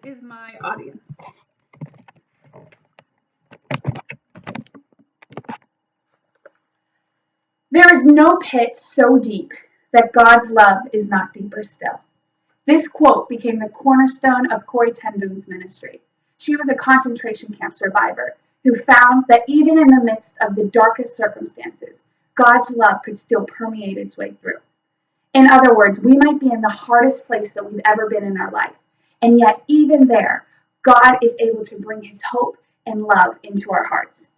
Is my audience. There is no pit so deep that God's love is not deeper still. This quote became the cornerstone of Corrie ten Boom's ministry. She was a concentration camp survivor who found that even in the midst of the darkest circumstances, God's love could still permeate its way through. In other words, we might be in the hardest place that we've ever been in our life, and yet even there, God is able to bring his hope and love into our hearts.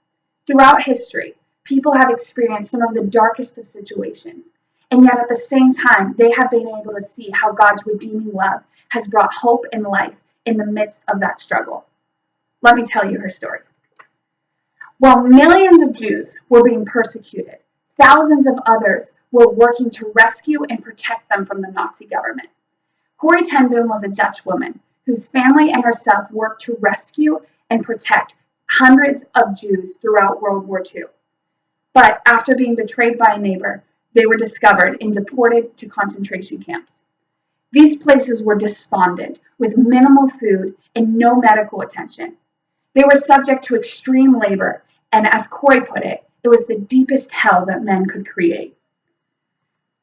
Throughout history, people have experienced some of the darkest of situations, and yet at the same time, they have been able to see how God's redeeming love has brought hope and life in the midst of that struggle. Let me tell you her story. While millions of Jews were being persecuted, thousands of others were working to rescue and protect them from the Nazi government. Corrie ten Boom was a Dutch woman whose family and herself worked to rescue and protect hundreds of Jews throughout World War II. But after being betrayed by a neighbor, they were discovered and deported to concentration camps. These places were despondent, with minimal food and no medical attention. They were subject to extreme labor, and as Corrie put it, it was the deepest hell that men could create.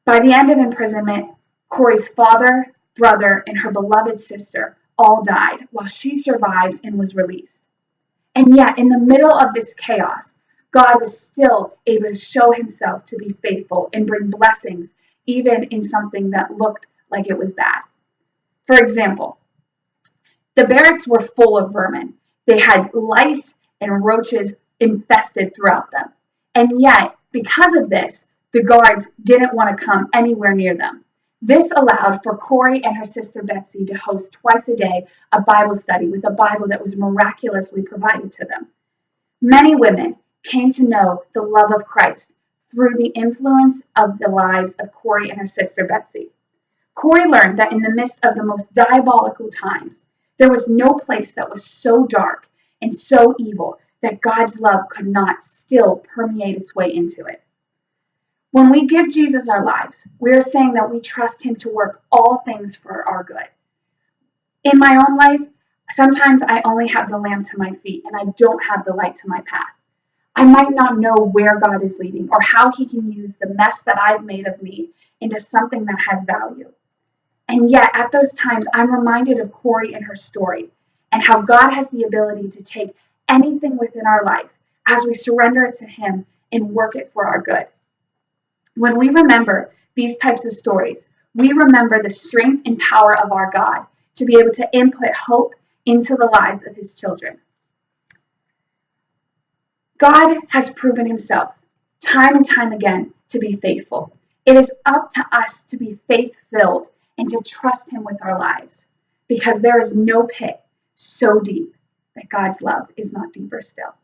By the end of imprisonment, Corrie's father, brother, and her beloved sister all died, while she survived and was released. And yet, in the middle of this chaos, God was still able to show himself to be faithful and bring blessings, even in something that looked like it was bad. For example, the barracks were full of vermin. They had lice and roaches infested throughout them. And yet, because of this, the guards didn't want to come anywhere near them. This allowed for Corrie and her sister Betsy to host twice a day a Bible study with a Bible that was miraculously provided to them. Many women came to know the love of Christ through the influence of the lives of Corrie and her sister Betsy. Corrie learned that in the midst of the most diabolical times, there was no place that was so dark and so evil that God's love could not still permeate its way into it. When we give Jesus our lives, we are saying that we trust him to work all things for our good. In my own life, sometimes I only have the lamp to my feet and I don't have the light to my path. I might not know where God is leading or how he can use the mess that I've made of me into something that has value. And yet, at those times, I'm reminded of Corrie and her story and how God has the ability to take anything within our life as we surrender it to him and work it for our good. When we remember these types of stories, we remember the strength and power of our God to be able to input hope into the lives of his children. God has proven himself time and time again to be faithful. It is up to us to be faith-filled and to trust him with our lives, because there is no pit so deep that God's love is not deeper still.